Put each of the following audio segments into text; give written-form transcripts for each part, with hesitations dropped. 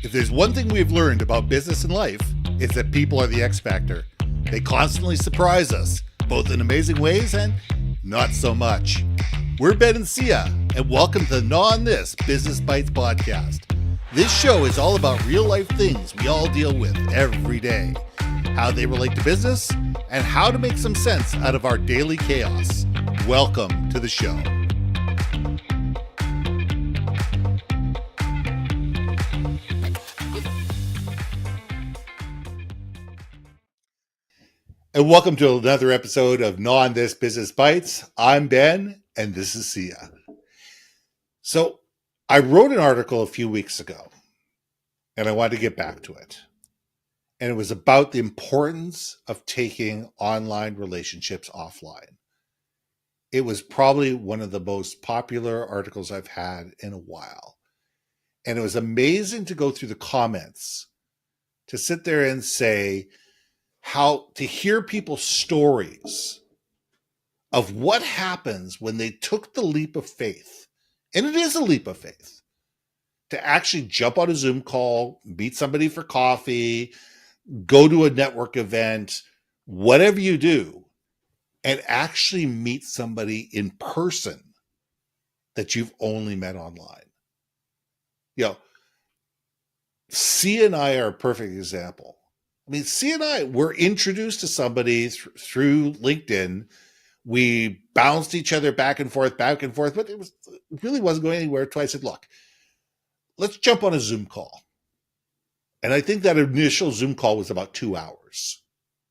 If there's one thing we've learned about business and life, it's that people are the X factor. They constantly surprise us, both in amazing ways and not so much. We're Ben and Syya, and welcome to the Gnaw on This Business Bytes podcast. This show is all about real life things we all deal with every day, how they relate to business, and how to make some sense out of our daily chaos. Welcome to the show. And welcome to another episode of Gnaw on This Business Bytes. I'm Ben, and this is Syya. So I wrote an article a few weeks ago, and I wanted to get back to it. And it was about the importance of taking online relationships offline. It was probably one of the most popular articles I've had in a while. And it was amazing to go through the comments, to sit there and say, how to hear people's stories of what happens when they took the leap of faith, and it is a leap of faith, to actually jump on a Zoom call, meet somebody for coffee, go to a network event, whatever you do, and actually meet somebody in person that you've only met online. You know, C and I are a perfect example. I mean, C and I were introduced to somebody through LinkedIn. We bounced each other back and forth, but it really wasn't going anywhere. So I said, look, let's jump on a Zoom call. And I think that initial Zoom call was about 2 hours.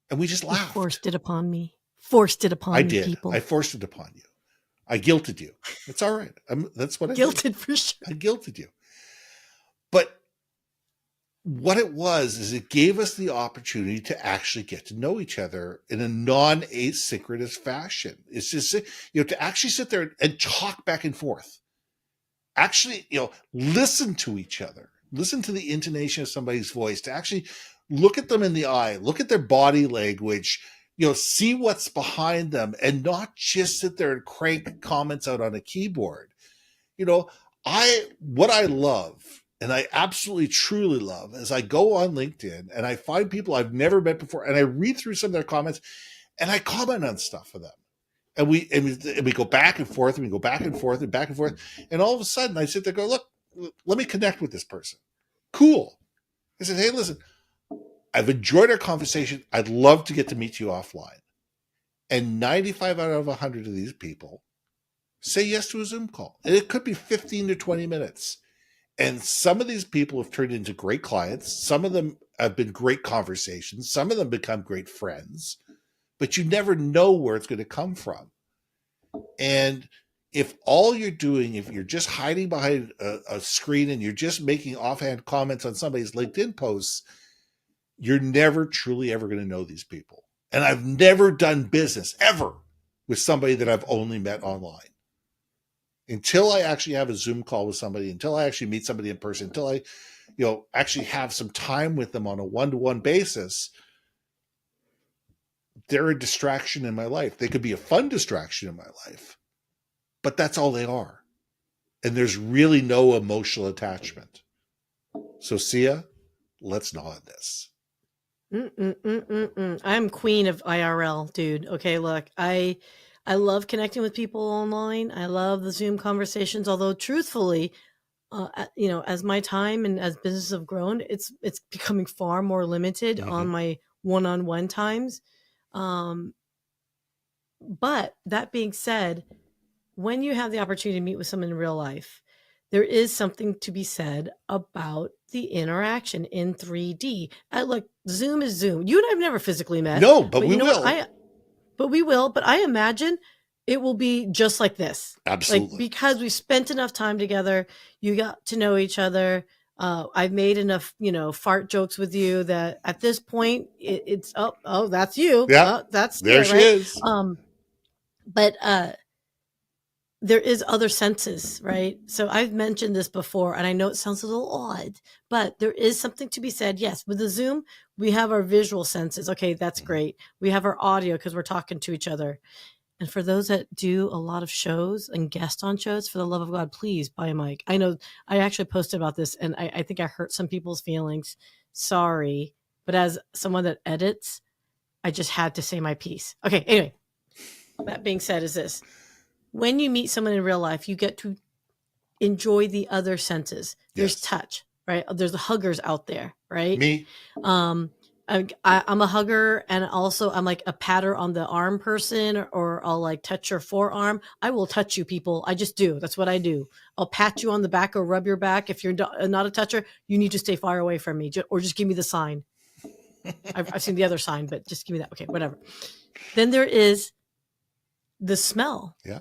And we just laughed. You forced it upon me. Forced it upon me, people. I forced it upon you. I guilted you. It's all right. That's what I guilted did. For sure. I guilted you. But what it was is it gave us the opportunity to actually get to know each other in a non-asynchronous fashion. It's just, to actually sit there and talk back and forth. Actually, listen to each other. Listen to the intonation of somebody's voice, to actually look at them in the eye, look at their body language, see what's behind them, and not just sit there and crank comments out on a keyboard. What I love, and I absolutely, truly love, as I go on LinkedIn and I find people I've never met before, and I read through some of their comments, and I comment on stuff for them. And we go back and forth, and we go back and forth and back and forth. And all of a sudden, I sit there and go, look, let me connect with this person. Cool. I said, hey, listen, I've enjoyed our conversation. I'd love to get to meet you offline. And 95 out of 100 of these people say yes to a Zoom call. And it could be 15 to 20 minutes. And some of these people have turned into great clients. Some of them have been great conversations. Some of them become great friends. But you never know where it's going to come from. And if all you're doing, if you're just hiding behind a screen and you're just making offhand comments on somebody's LinkedIn posts, you're never truly ever going to know these people. And I've never done business ever with somebody that I've only met online. Until I actually have a Zoom call with somebody, until I actually meet somebody in person, until I, actually have some time with them on a one-to-one basis, they're a distraction in my life. They could be a fun distraction in my life, but that's all they are. And there's really no emotional attachment. So Syya, let's gnaw on this. I'm queen of IRL, dude. Okay, look, I love connecting with people online. I love the Zoom conversations, although truthfully, as my time and as business have grown, it's becoming far more limited on my one-on-one times. But that being said, when you have the opportunity to meet with someone in real life, there is something to be said about the interaction in 3D. Look, Zoom is Zoom. You and I have never physically met. No, but we will. But I imagine it will be just like this. Absolutely. Because we spent enough time together, you got to know each other. I've made enough, fart jokes with you that at this point it's that's you. Yeah, that's there she is. But there is other senses, right? So I've mentioned this before, and I know it sounds a little odd, but there is something to be said. Yes, with the Zoom, we have our visual senses. Okay, that's great. We have our audio because we're talking to each other. And for those that do a lot of shows and guest on shows, for the love of God, please buy a mic. I know I actually posted about this and I think I hurt some people's feelings. Sorry. But as someone that edits, I just had to say my piece. Okay. Anyway, that being said, is this: when you meet someone in real life, you get to enjoy the other senses. There's touch, right? There's the huggers out there, right? Me. I'm a hugger, and also I'm like a patter on the arm person, or I'll like touch your forearm. I will touch you, people. I just do. That's what I do. I'll pat you on the back or rub your back. If you're not a toucher, you need to stay far away from me, or just give me the sign. I've seen the other sign, but just give me that. Okay, whatever. Then there is the smell. Yeah.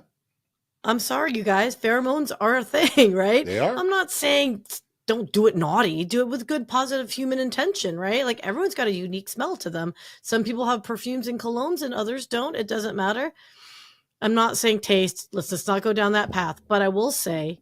I'm sorry, you guys. Pheromones are a thing, right? They are. I'm not saying don't do it naughty. Do it with good, positive human intention, right? Like, everyone's got a unique smell to them. Some people have perfumes and colognes and others don't. It doesn't matter. I'm not saying taste. Let's not go down that path. But I will say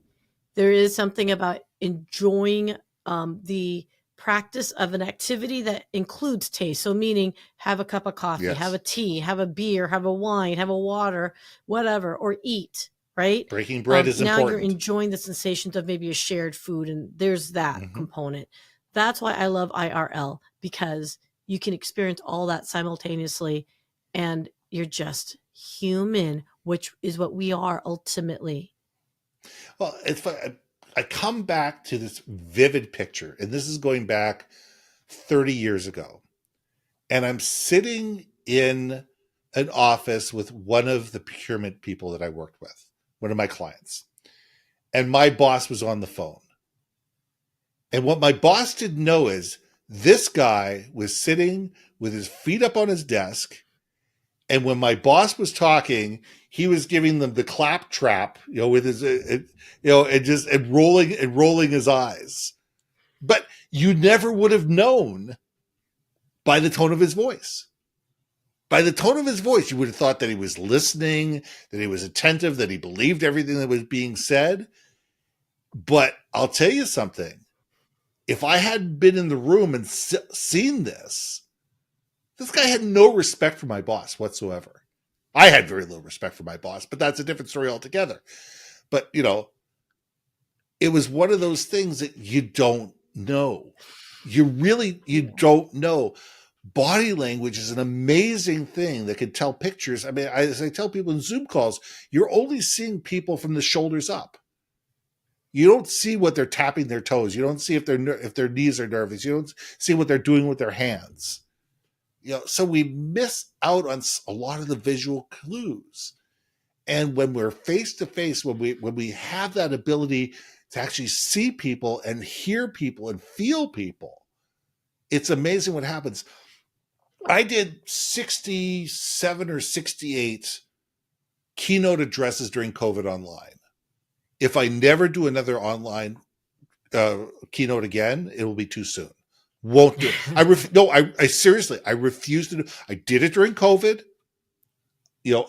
there is something about enjoying the practice of an activity that includes taste. So meaning, have a cup of coffee, Yes. have a tea, have a beer, have a wine, have a water, whatever, or eat. Right? Breaking bread is now important. You're enjoying the sensations of maybe a shared food, and there's that component. That's why I love IRL, because you can experience all that simultaneously, and you're just human, which is what we are ultimately. Well, it's fun. I come back to this vivid picture, and this is going back 30 years ago. And I'm sitting in an office with one of the procurement people that I worked with, one of my clients. And my boss was on the phone. And what my boss didn't know is this guy was sitting with his feet up on his desk. And when my boss was talking, he was giving them the clap trap, with his, and rolling his eyes. But you never would have known by the tone of his voice. By the tone of his voice, you would have thought that he was listening, that he was attentive, that he believed everything that was being said. But I'll tell you something. If I hadn't been in the room and seen this guy had no respect for my boss whatsoever. I had very little respect for my boss, but that's a different story altogether. But, it was one of those things that you don't know. You don't know. Body language is an amazing thing that can tell pictures. I mean, as I tell people in Zoom calls, you're only seeing people from the shoulders up. You don't see what they're tapping their toes. You don't see if their knees are nervous. You don't see what they're doing with their hands. So we miss out on a lot of the visual clues. And when we're face to face, when we have that ability to actually see people and hear people and feel people, it's amazing what happens. I did 67 or 68 keynote addresses during COVID online. If I never do another online keynote again, it will be too soon. Won't do it. I seriously, I refuse to do. I did it during COVID.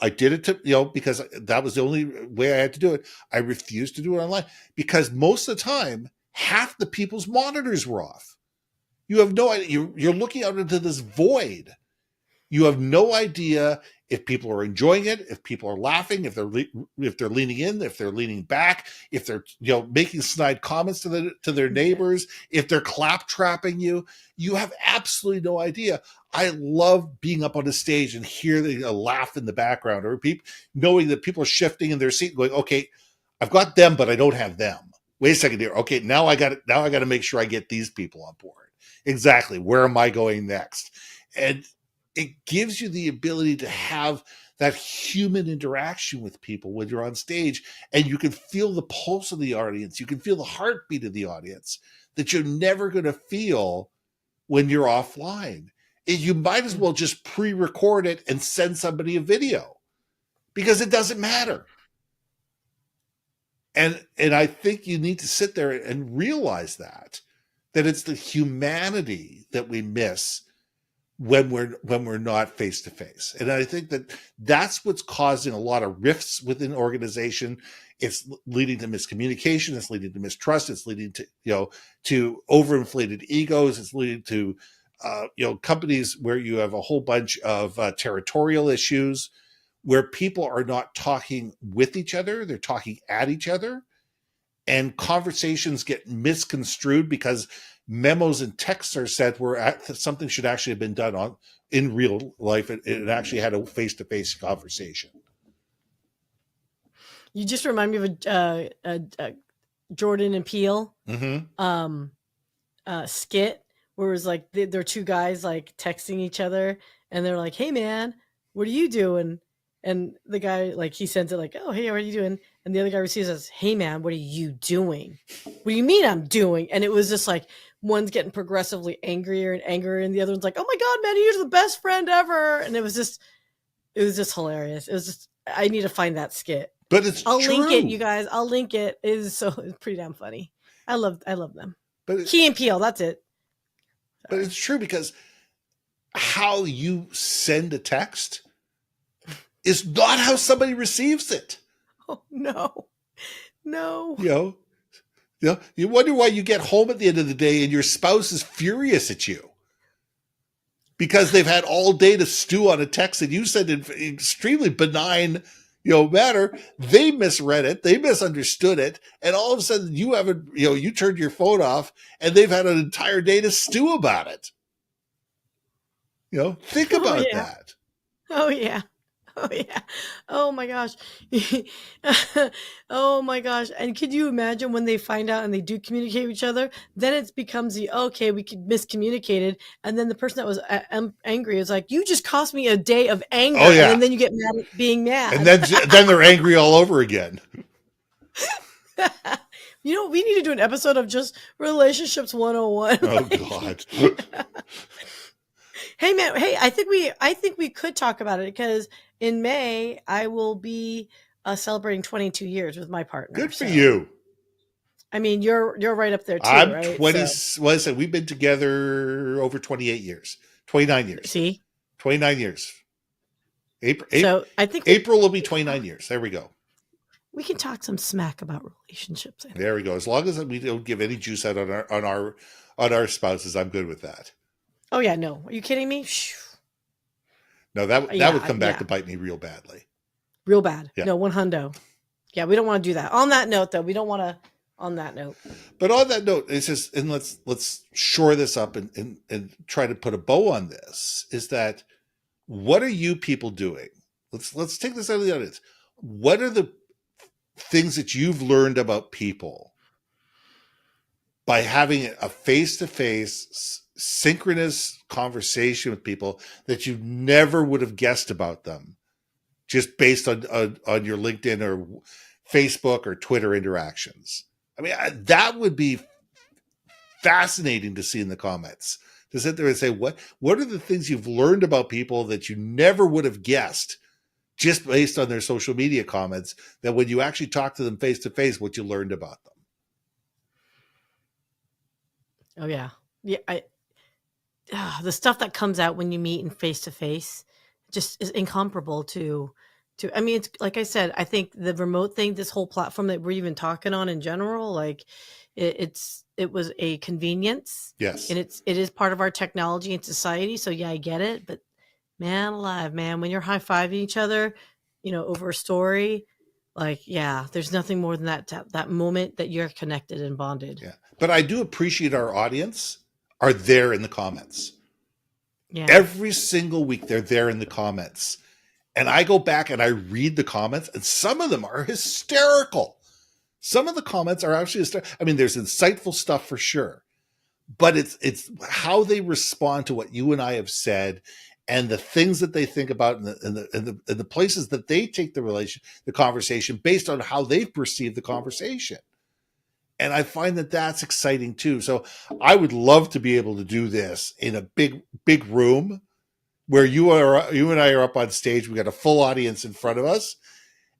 I did it because that was the only way I had to do it. I refused to do it online because most of the time, half the people's monitors were off. You have no idea. You're looking out into this void. You have no idea if people are enjoying it, if people are laughing, if they're leaning in, if they're leaning back, if they're making snide comments to their neighbors, if they're clap trapping you. You have absolutely no idea. I love being up on the stage and hearing a laugh in the background, or knowing that people are shifting in their seat, going, "Okay, I've got them, but I don't have them. Wait a second here. Okay, now I got to make sure I get these people on board. Exactly. Where am I going next?" And it gives you the ability to have that human interaction with people when you're on stage, and you can feel the pulse of the audience. You can feel the heartbeat of the audience that you're never going to feel when you're offline. And you might as well just pre-record it and send somebody a video, because it doesn't matter. And I think you need to sit there and realize that it's the humanity that we miss when we're not face to face. And I think that's what's causing a lot of rifts within organization. It's leading to miscommunication. It's leading to mistrust. It's leading to overinflated egos. It's leading to companies where you have a whole bunch of territorial issues, where people are not talking with each other, they're talking at each other, and conversations get misconstrued because memos and texts are said where something should actually have been done in real life. It actually had a face-to-face conversation. You just remind me of a Jordan and Peele skit where it was like they're two guys like texting each other, and they're like, "Hey man, what are you doing?" And the guy, like, he sends it like, "Oh, hey, how are you doing?" And the other guy receives as, "Hey man, what are you doing?" "What do you mean I'm doing?" And it was just like one's getting progressively angrier and angrier, and the other one's like, "Oh my god, man, you're the best friend ever." And it was just hilarious. It was just, I need to find that skit. But I'll link it, you guys. I'll link it. It's pretty damn funny. I love them. But Key and Peele, that's it. But it's true, because how you send a text is not how somebody receives it. Oh no. You wonder why you get home at the end of the day and your spouse is furious at you because they've had all day to stew on a text that you sent in extremely benign matter. They misread it, they misunderstood it, and all of a sudden you haven't, you turned your phone off and they've had an entire day to stew about it. Think about that. Oh yeah. Oh my gosh. Oh my gosh. And could you imagine when they find out and they do communicate with each other, then it becomes okay, we could miscommunicated. And then the person that was angry is like, "You just cost me a day of anger." Oh, yeah. And then you get mad at being mad. And then they're angry all over again. We need to do an episode of just relationships 101. Oh God. Hey man, I think we could talk about it, because in May I will be celebrating 22 years with my partner. Good for you. I mean, you're right up there too, I'm right? 20. So. Well, I said we've been together over 28 years, 29 years. See, 29 years. April. So I think April will be 29 years. There we go. We can talk some smack about relationships. There we go. As long as we don't give any juice out on our spouses, I'm good with that. Oh yeah, no. Are you kidding me? No, that would come back to bite me real badly. Real bad. Yeah. No, 100. Yeah, we don't want to do that. On that note, though, we don't want to. On that note. But on that note, it's just, and let's shore this up and try to put a bow on this. Is that what are you people doing? Let's take this out of the audience. What are the things that you've learned about people by having a face-to-face synchronous conversation with people that you never would have guessed about them just based on your LinkedIn or Facebook or Twitter interactions? I mean, that would be fascinating to see in the comments, to sit there and say, what are the things you've learned about people that you never would have guessed just based on their social media comments, that when you actually talk to them face to face, what you learned about them? Oh yeah. Yeah. The stuff that comes out when you meet in face to face just is incomparable to, I mean, it's like I said, I think the remote thing, this whole platform that we're even talking on in general, like it was a convenience. Yes. And it is part of our technology and society. So yeah, I get it. But man alive, man, when you're high-fiving each other, over a story, like, yeah, there's nothing more than that moment that you're connected and bonded. Yeah. But I do appreciate our audience are there in the comments. Yeah. Every single week they're there in the comments. And I go back and I read the comments, and some of them are hysterical. Some of the comments are actually hysterical. I mean, there's insightful stuff for sure, but it's how they respond to what you and I have said, and the things that they think about, and the places that they take the conversation based on how they've perceived the conversation. And I find that that's exciting too. So I would love to be able to do this in a big room where you and I are up on stage. We got a full audience in front of us,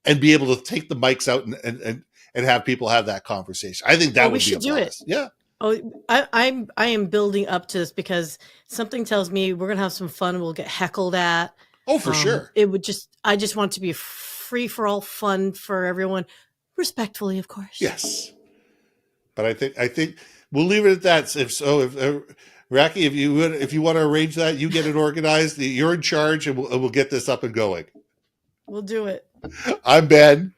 and be able to take the mics out and have people have that conversation. I think that would be a blast. Yeah. Oh, I am building up to this because something tells me we're gonna have some fun. We'll get heckled at. Oh, for sure. I just want it to be free for all fun for everyone, respectfully, of course. Yes. But I think we'll leave it at that. If Racky, if you want to arrange that, you get it organized. You're in charge, and we'll get this up and going. We'll do it. I'm Ben.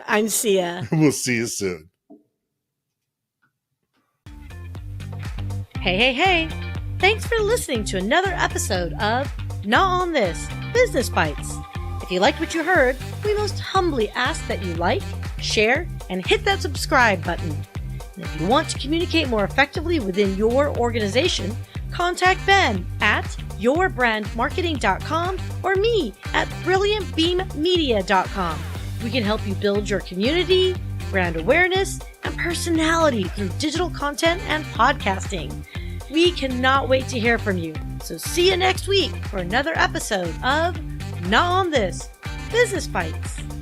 I'm Syya. We'll see you soon. Hey. Thanks for listening to another episode of Gnaw on This, Business Bytes. If you liked what you heard, we most humbly ask that you like, share, and hit that subscribe button. And if you want to communicate more effectively within your organization, contact Ben at yourbrandmarketing.com or me at brilliantbeammedia.com. We can help you build your community, brand awareness, and personality through digital content and podcasting. We cannot wait to hear from you. So see you next week for another episode of Gnaw on This, Business Bytes.